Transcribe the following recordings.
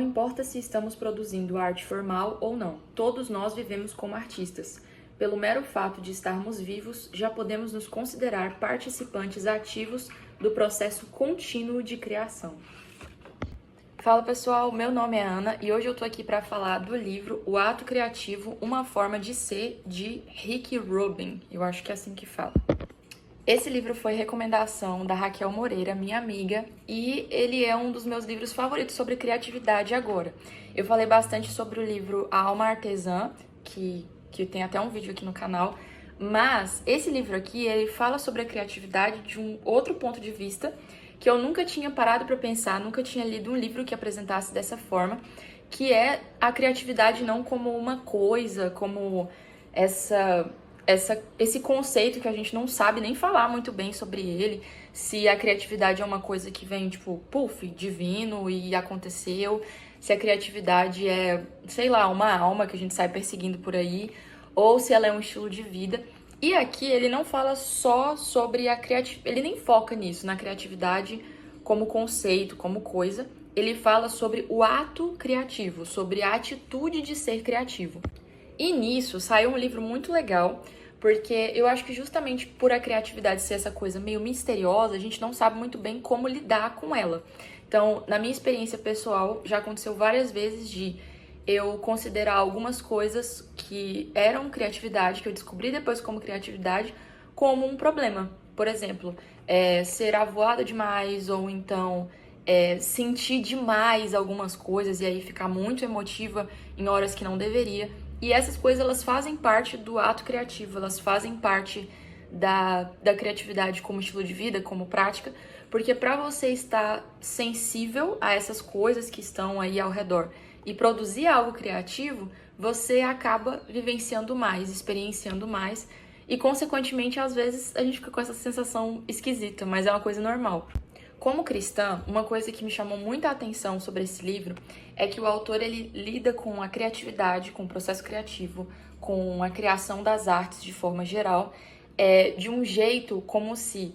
Não importa se estamos produzindo arte formal ou não, todos nós vivemos como artistas. Pelo mero fato de estarmos vivos, já podemos nos considerar participantes ativos do processo contínuo de criação. Fala pessoal, meu nome é Ana e hoje eu tô aqui para falar do livro O Ato Criativo, Uma Forma de Ser, de Rick Rubin. Eu acho que é assim que fala. Esse livro foi recomendação da Raquel Moreira, minha amiga, e ele é um dos meus livros favoritos sobre criatividade agora. Eu falei bastante sobre o livro A Alma Artesã, que tem até um vídeo aqui no canal, mas esse livro aqui, ele fala sobre a criatividade de um outro ponto de vista que eu nunca tinha parado para pensar, nunca tinha lido um livro que apresentasse dessa forma, que é a criatividade não como uma coisa, como esse conceito que a gente não sabe nem falar muito bem sobre ele, se a criatividade é uma coisa que vem, tipo, puf, divino e aconteceu, se a criatividade é, sei lá, uma alma que a gente sai perseguindo por aí, ou se ela é um estilo de vida. E aqui ele não fala só sobre a criatividade, ele nem foca nisso, na criatividade como conceito, como coisa. Ele fala sobre o ato criativo, sobre a atitude de ser criativo. E nisso saiu um livro muito legal, porque eu acho que justamente por a criatividade ser essa coisa meio misteriosa, a gente não sabe muito bem como lidar com ela. Então, na minha experiência pessoal, já aconteceu várias vezes de eu considerar algumas coisas que eram criatividade, que eu descobri depois como criatividade, como um problema. Por exemplo, ser avoada demais, ou então sentir demais algumas coisas e aí ficar muito emotiva em horas que não deveria. E essas coisas, elas fazem parte do ato criativo, elas fazem parte da criatividade como estilo de vida, como prática, porque para você estar sensível a essas coisas que estão aí ao redor e produzir algo criativo, você acaba vivenciando mais, experienciando mais e, consequentemente, às vezes a gente fica com essa sensação esquisita, mas é uma coisa normal. Como cristã, uma coisa que me chamou muita atenção sobre esse livro é que o autor ele lida com a criatividade, com o processo criativo, com a criação das artes de forma geral, de um jeito como se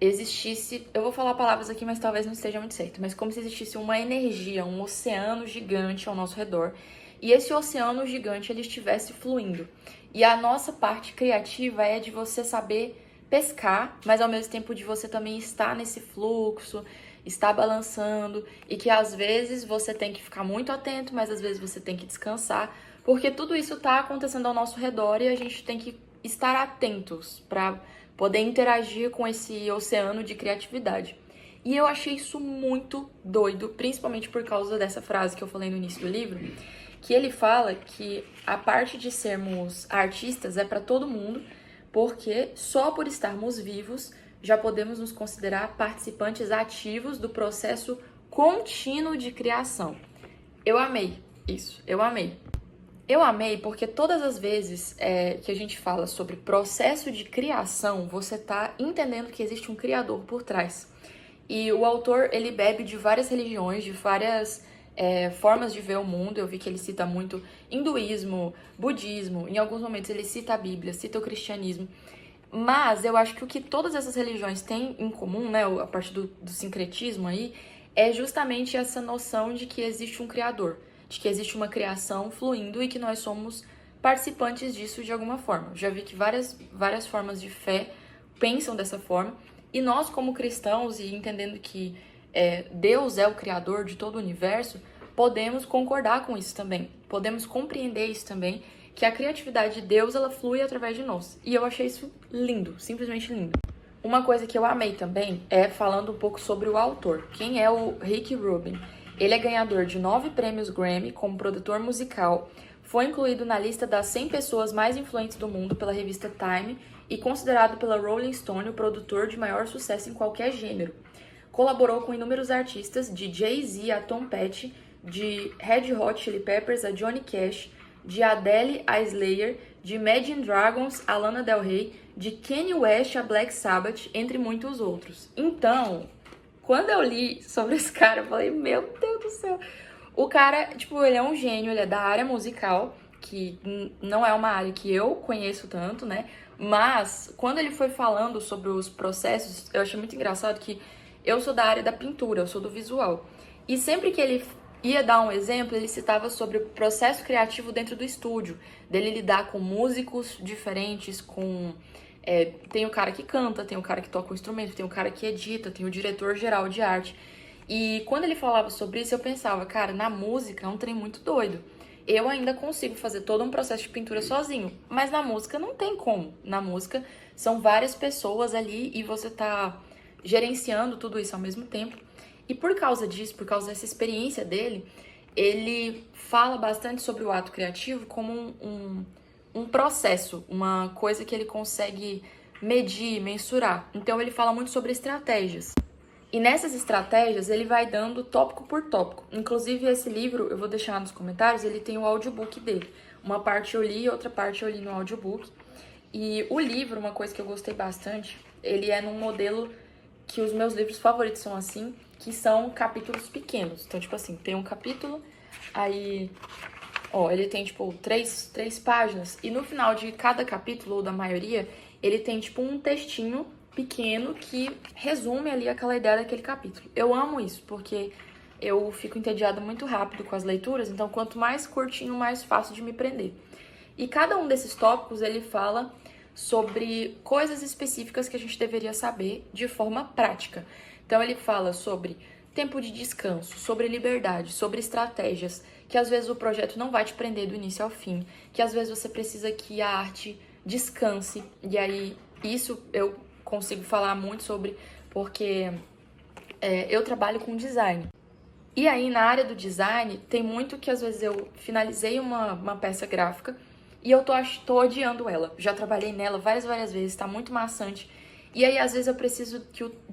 existisse, eu vou falar palavras aqui, mas talvez não esteja muito certo, mas como se existisse uma energia, um oceano gigante ao nosso redor, e esse oceano gigante ele estivesse fluindo. E a nossa parte criativa é de você saber pescar, mas ao mesmo tempo de você também estar nesse fluxo, estar balançando, e que às vezes você tem que ficar muito atento, mas às vezes você tem que descansar, porque tudo isso está acontecendo ao nosso redor e a gente tem que estar atentos para poder interagir com esse oceano de criatividade. E eu achei isso muito doido, principalmente por causa dessa frase que eu falei no início do livro, que ele fala que a parte de sermos artistas é para todo mundo, porque só por estarmos vivos já podemos nos considerar participantes ativos do processo contínuo de criação. Eu amei isso, eu amei. Eu amei porque todas as vezes que a gente fala sobre processo de criação, você tá entendendo que existe um criador por trás. E o autor, ele bebe de várias religiões, de várias formas de ver o mundo. Eu vi que ele cita muito hinduísmo, budismo, em alguns momentos ele cita a Bíblia, cita o cristianismo. Mas eu acho que o que todas essas religiões têm em comum, né, a partir do sincretismo aí, é justamente essa noção de que existe um criador, de que existe uma criação fluindo e que nós somos participantes disso de alguma forma. Já vi que várias formas de fé pensam dessa forma, e nós como cristãos, e entendendo que Deus é o criador de todo o universo, podemos concordar com isso também, podemos compreender isso também, que a criatividade de Deus, ela flui através de nós. E eu achei isso lindo, simplesmente lindo. Uma coisa que eu amei também é falando um pouco sobre o autor. Quem é o Rick Rubin? Ele é ganhador de 9 prêmios Grammy como produtor musical, foi incluído na lista das 100 pessoas mais influentes do mundo pela revista Time e considerado pela Rolling Stone o produtor de maior sucesso em qualquer gênero. Colaborou com inúmeros artistas, de Jay-Z a Tom Petty, de Red Hot Chili Peppers a Johnny Cash, de Adele a Slayer, de Imagine Dragons a Lana Del Rey, de Kanye West a Black Sabbath, entre muitos outros. Então, quando eu li sobre esse cara, eu falei, meu Deus do céu. O cara, tipo, ele é um gênio, ele é da área musical, que não é uma área que eu conheço tanto, né? Mas, quando ele foi falando sobre os processos, eu achei muito engraçado que eu sou da área da pintura, eu sou do visual. E sempre que ele ia dar um exemplo, ele citava sobre o processo criativo dentro do estúdio, dele lidar com músicos diferentes, tem o cara que canta, tem o cara que toca o instrumento, tem o cara que edita, tem o diretor geral de arte. E quando ele falava sobre isso, eu pensava, cara, na música é um trem muito doido. Eu ainda consigo fazer todo um processo de pintura sozinho, mas na música não tem como. Na música são várias pessoas ali e você tá gerenciando tudo isso ao mesmo tempo. E por causa disso, por causa dessa experiência dele, ele fala bastante sobre o ato criativo como um processo, uma coisa que ele consegue medir, mensurar. Então ele fala muito sobre estratégias. E nessas estratégias ele vai dando tópico por tópico. Inclusive esse livro, eu vou deixar nos comentários, ele tem o audiobook dele. Uma parte eu li, outra parte eu li no audiobook. E o livro, uma coisa que eu gostei bastante, ele é num modelo que os meus livros favoritos são assim, que são capítulos pequenos. Então, tipo assim, tem um capítulo, aí, ó, ele tem, tipo, três páginas. E no final de cada capítulo, ou da maioria, ele tem, tipo, um textinho pequeno que resume ali aquela ideia daquele capítulo. Eu amo isso, porque eu fico entediada muito rápido com as leituras, então quanto mais curtinho, mais fácil de me prender. E cada um desses tópicos, ele fala sobre coisas específicas que a gente deveria saber de forma prática. Então ele fala sobre tempo de descanso, sobre liberdade, sobre estratégias, que às vezes o projeto não vai te prender do início ao fim, que às vezes você precisa que a arte descanse, e aí isso eu consigo falar muito sobre, porque eu trabalho com design. E aí, na área do design, tem muito que às vezes eu finalizei uma peça gráfica e eu tô odiando ela. Já trabalhei nela várias vezes, tá muito maçante. E aí, às vezes, eu preciso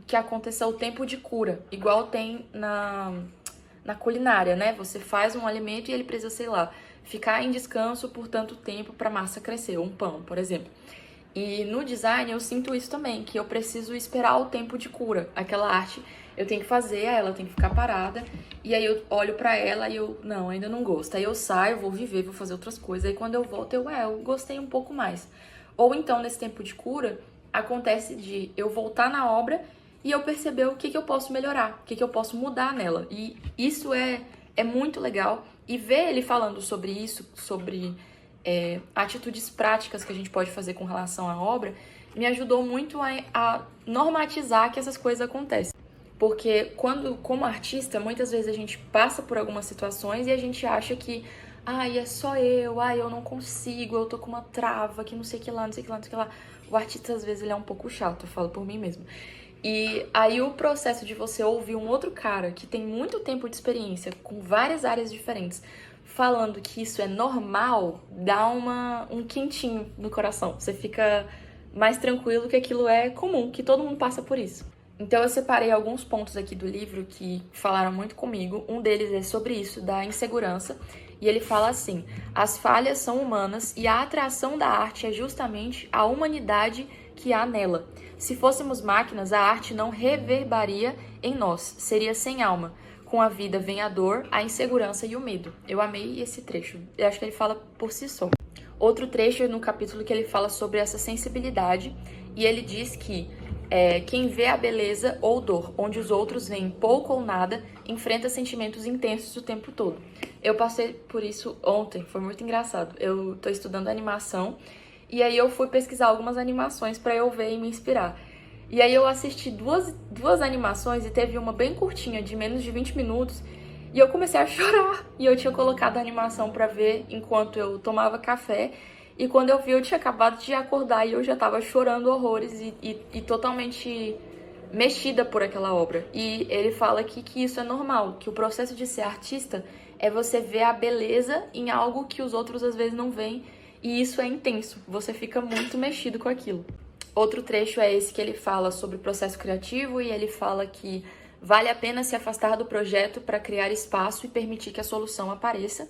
que aconteça o tempo de cura, igual tem na culinária, né? Você faz um alimento e ele precisa, sei lá, ficar em descanso por tanto tempo pra massa crescer, um pão, por exemplo. E no design eu sinto isso também, que eu preciso esperar o tempo de cura. Aquela arte eu tenho que fazer, ela tem que ficar parada, e aí eu olho pra ela e não, ainda não gosto. Aí eu saio, vou viver, vou fazer outras coisas. Aí quando eu volto, eu gostei um pouco mais. Ou então, nesse tempo de cura, acontece de eu voltar na obra e eu perceber o que eu posso melhorar, o que eu posso mudar nela. E isso é muito legal. E ver ele falando sobre isso, sobre atitudes práticas que a gente pode fazer com relação à obra, me ajudou muito a normatizar que essas coisas acontecem. Porque como artista, muitas vezes a gente passa por algumas situações e a gente acha que é só eu não consigo, eu tô com uma trava, que não sei o que lá, não sei o que lá, não sei o que lá. O artista, às vezes, ele é um pouco chato, eu falo por mim mesmo. E aí o processo de você ouvir um outro cara que tem muito tempo de experiência, com várias áreas diferentes, falando que isso é normal, dá um quentinho no coração. Você fica mais tranquilo que aquilo é comum, que todo mundo passa por isso. Então eu separei alguns pontos aqui do livro que falaram muito comigo. Um deles é sobre isso, da insegurança. E ele fala assim: as falhas são humanas e a atração da arte é justamente a humanidade que há nela. Se fôssemos máquinas, a arte não reverberaria em nós, seria sem alma. Com a vida vem a dor, a insegurança e o medo. Eu amei esse trecho. Eu acho que ele fala por si só. Outro trecho é no capítulo que ele fala sobre essa sensibilidade. E ele diz que quem vê a beleza ou dor, onde os outros veem pouco ou nada, enfrenta sentimentos intensos o tempo todo. Eu passei por isso ontem, foi muito engraçado. Eu tô estudando animação e aí eu fui pesquisar algumas animações pra eu ver e me inspirar. E aí eu assisti duas animações e teve uma bem curtinha, de menos de 20 minutos, e eu comecei a chorar. E eu tinha colocado a animação pra ver enquanto eu tomava café, e quando eu vi eu tinha acabado de acordar e eu já tava chorando horrores e totalmente mexida por aquela obra. E ele fala aqui que isso é normal, que o processo de ser artista é você ver a beleza em algo que os outros às vezes não veem, e isso é intenso, você fica muito mexido com aquilo. Outro trecho é esse que ele fala sobre o processo criativo, e ele fala que vale a pena se afastar do projeto para criar espaço e permitir que a solução apareça.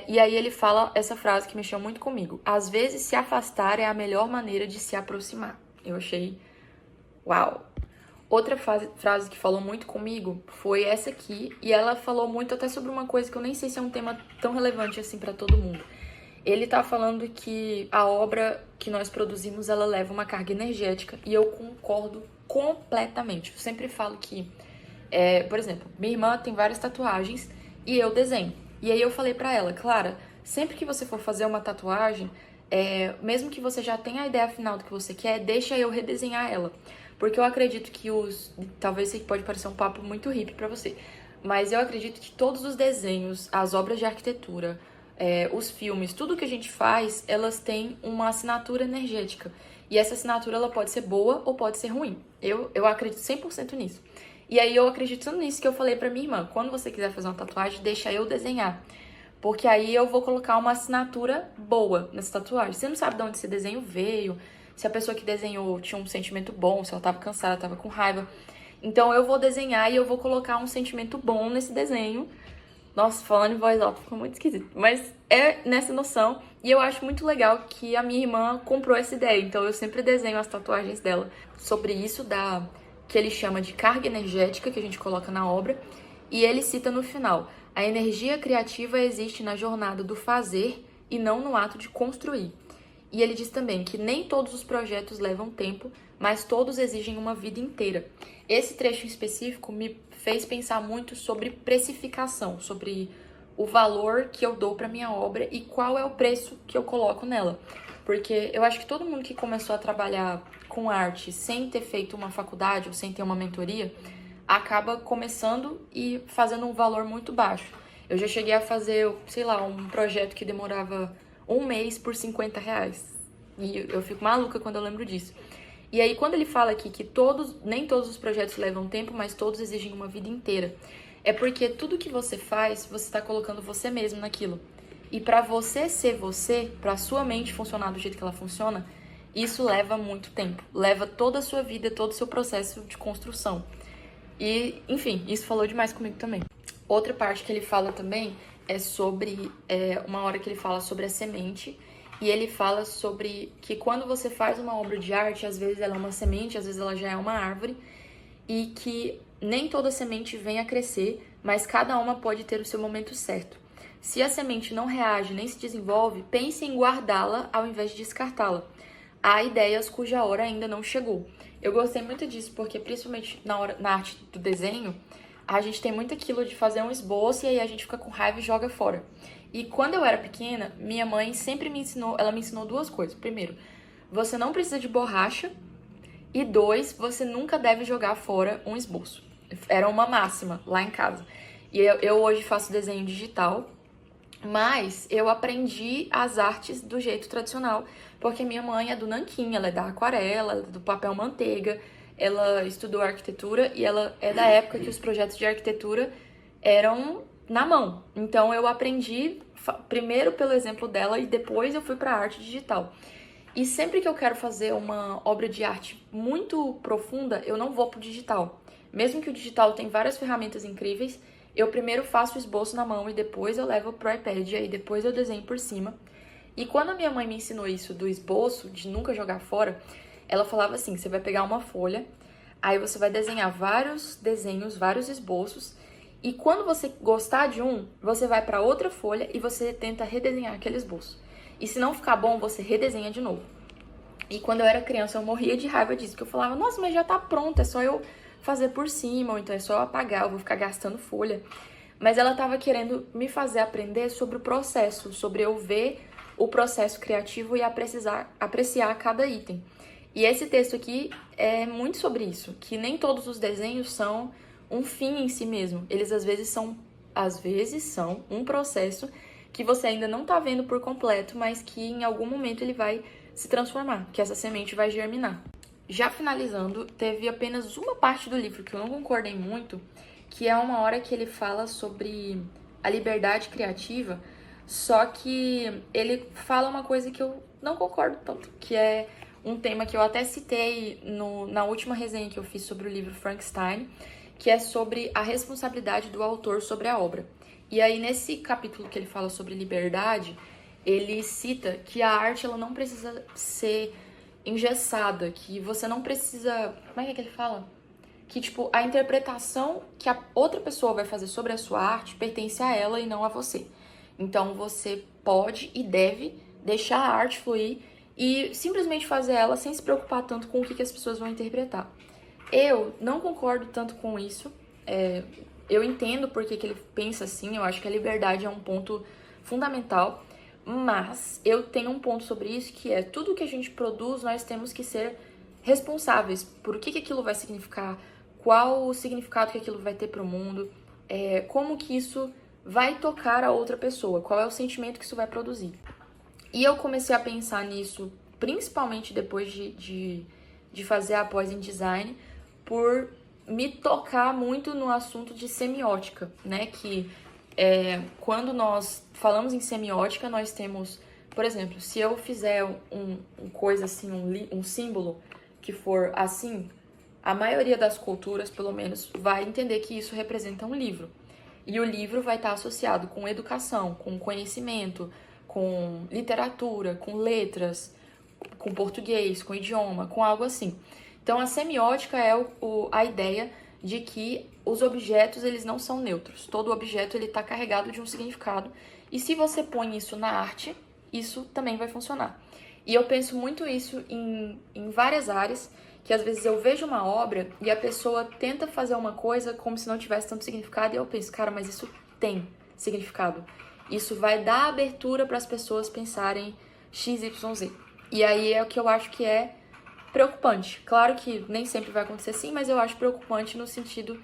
E aí ele fala essa frase que mexeu muito comigo: às vezes se afastar é a melhor maneira de se aproximar. Eu achei uau! Outra frase que falou muito comigo foi essa aqui, e ela falou muito até sobre uma coisa que eu nem sei se é um tema tão relevante assim para todo mundo. Ele tá falando que a obra que nós produzimos, ela leva uma carga energética, e eu concordo completamente. Eu sempre falo que Por exemplo, minha irmã tem várias tatuagens e eu desenho. E aí eu falei pra ela, Clara, sempre que você for fazer uma tatuagem, mesmo que você já tenha a ideia final do que você quer, deixa eu redesenhar ela. Porque eu acredito que talvez isso pode parecer um papo muito hippie pra você, mas eu acredito que todos os desenhos, as obras de arquitetura, os filmes, tudo que a gente faz, elas têm uma assinatura energética. E essa assinatura, ela pode ser boa ou pode ser ruim. Eu acredito 100% nisso. E aí eu acredito nisso que eu falei pra minha irmã, quando você quiser fazer uma tatuagem, deixa eu desenhar. Porque aí eu vou colocar uma assinatura boa nessa tatuagem. Você não sabe de onde esse desenho veio, se a pessoa que desenhou tinha um sentimento bom, se ela tava cansada, tava com raiva. Então eu vou desenhar e eu vou colocar um sentimento bom nesse desenho. Nossa, falando em voz alta ficou muito esquisito. Mas é nessa noção. E eu acho muito legal que a minha irmã comprou essa ideia. Então eu sempre desenho as tatuagens dela sobre isso, que ele chama de carga energética, que a gente coloca na obra. E ele cita no final: a energia criativa existe na jornada do fazer e não no ato de construir. E ele diz também que nem todos os projetos levam tempo, mas todos exigem uma vida inteira. Esse trecho em específico me fez pensar muito sobre precificação, sobre o valor que eu dou para minha obra e qual é o preço que eu coloco nela. Porque eu acho que todo mundo que começou a trabalhar com arte sem ter feito uma faculdade ou sem ter uma mentoria, acaba começando e fazendo um valor muito baixo. Eu já cheguei a fazer, sei lá, um projeto que demorava um mês por R$ 50. E eu fico maluca quando eu lembro disso. E aí, quando ele fala aqui que nem todos os projetos levam tempo, mas todos exigem uma vida inteira, é porque tudo que você faz, você está colocando você mesmo naquilo. E para você ser você, para sua mente funcionar do jeito que ela funciona, isso leva muito tempo. Leva toda a sua vida, todo o seu processo de construção. E, enfim, isso falou demais comigo também. Outra parte que ele fala também é sobre uma hora que ele fala sobre a semente. E ele fala sobre que quando você faz uma obra de arte, às vezes ela é uma semente, às vezes ela já é uma árvore, e que nem toda semente vem a crescer, mas cada uma pode ter o seu momento certo. Se a semente não reage nem se desenvolve, pense em guardá-la ao invés de descartá-la. Há ideias cuja hora ainda não chegou. Eu gostei muito disso, porque principalmente na arte do desenho, a gente tem muito aquilo de fazer um esboço e aí a gente fica com raiva e joga fora. E quando eu era pequena, minha mãe sempre me ensinou duas coisas. Primeiro, você não precisa de borracha. E dois, você nunca deve jogar fora um esboço. Era uma máxima lá em casa. E eu hoje faço desenho digital, mas eu aprendi as artes do jeito tradicional, porque minha mãe é do nanquim, ela é da aquarela, do papel manteiga, ela estudou arquitetura e ela é da época que os projetos de arquitetura eram na mão. Então eu aprendi primeiro pelo exemplo dela e depois eu fui para a arte digital. E sempre que eu quero fazer uma obra de arte muito profunda, eu não vou pro digital. Mesmo que o digital tenha várias ferramentas incríveis, eu primeiro faço o esboço na mão e depois eu levo pro iPad e aí depois eu desenho por cima. E quando a minha mãe me ensinou isso do esboço, de nunca jogar fora, ela falava assim: você vai pegar uma folha, aí você vai desenhar vários desenhos, vários esboços, e quando você gostar de um, você vai para outra folha e você tenta redesenhar aquele esboço. E se não ficar bom, você redesenha de novo. E quando eu era criança, eu morria de raiva disso, que eu falava: nossa, mas já tá pronto, é só eu fazer por cima, ou então é só eu apagar, eu vou ficar gastando folha. Mas ela tava querendo me fazer aprender sobre o processo, sobre eu ver o processo criativo e apreciar cada item. E esse texto aqui é muito sobre isso, que nem todos os desenhos são um fim em si mesmo. Eles às vezes são um processo que você ainda não tá vendo por completo, mas que em algum momento ele vai se transformar, que essa semente vai germinar. Já finalizando, teve apenas uma parte do livro que eu não concordei muito, que é uma hora que ele fala sobre a liberdade criativa, só que ele fala uma coisa que eu não concordo tanto, que é um tema que eu até citei na última resenha que eu fiz sobre o livro Frankenstein, que é sobre a responsabilidade do autor sobre a obra. E aí, nesse capítulo que ele fala sobre liberdade, ele cita que a arte ela não precisa ser engessada, que você não precisa... Como é que ele fala? Que, tipo, a interpretação que a outra pessoa vai fazer sobre a sua arte pertence a ela e não a você. Então, você pode e deve deixar a arte fluir e simplesmente fazer ela sem se preocupar tanto com o que as pessoas vão interpretar. Eu não concordo tanto com isso, Eu entendo porque que ele pensa assim, eu acho que a liberdade é um ponto fundamental, mas eu tenho um ponto sobre isso que é tudo que a gente produz, nós temos que ser responsáveis por o que aquilo vai significar, qual o significado que aquilo vai ter para o mundo, como que isso vai tocar a outra pessoa, qual é o sentimento que isso vai produzir. E eu comecei a pensar nisso, principalmente depois de fazer a pós em design, por me tocar muito no assunto de semiótica, né? Que quando nós falamos em semiótica, nós temos, por exemplo, se eu fizer coisa assim, um símbolo que for assim, a maioria das culturas, pelo menos, vai entender que isso representa um livro. E o livro vai estar associado com educação, com conhecimento, com literatura, com letras, com português, com idioma, com algo assim. Então, a semiótica é a ideia de que os objetos eles não são neutros. Todo objeto ele está carregado de um significado. E se você põe isso na arte, isso também vai funcionar. E eu penso muito isso em várias áreas, que às vezes eu vejo uma obra e a pessoa tenta fazer uma coisa como se não tivesse tanto significado, e eu penso, cara, mas isso tem significado. Isso vai dar abertura para as pessoas pensarem XYZ. E aí é o que eu acho que é preocupante. Claro que nem sempre vai acontecer assim, mas eu acho preocupante no sentido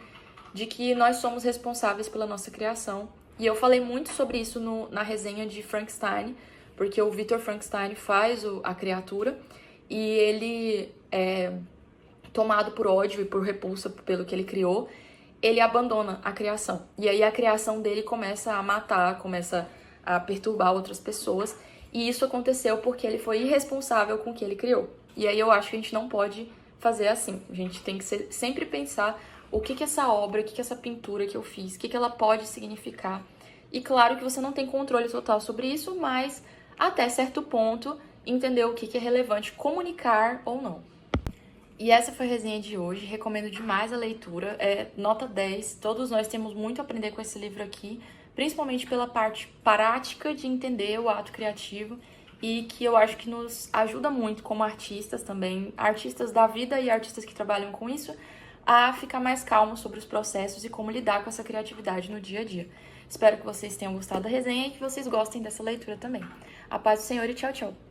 de que nós somos responsáveis pela nossa criação. E eu falei muito sobre isso na resenha de Frankenstein, porque o Victor Frankenstein faz a criatura e ele tomado por ódio e por repulsa pelo que ele criou, ele abandona a criação. E aí a criação dele começa a matar, começa a perturbar outras pessoas. E isso aconteceu porque ele foi irresponsável com o que ele criou. E aí eu acho que a gente não pode fazer assim. A gente tem que sempre pensar o que essa obra, o que essa pintura que eu fiz, o que ela pode significar. E claro que você não tem controle total sobre isso, mas até certo ponto entender o que é relevante comunicar ou não. E essa foi a resenha de hoje, recomendo demais a leitura, nota 10, todos nós temos muito a aprender com esse livro aqui, principalmente pela parte prática de entender o ato criativo e que eu acho que nos ajuda muito como artistas também, artistas da vida e artistas que trabalham com isso, a ficar mais calmos sobre os processos e como lidar com essa criatividade no dia a dia. Espero que vocês tenham gostado da resenha e que vocês gostem dessa leitura também. A paz do Senhor e tchau, tchau!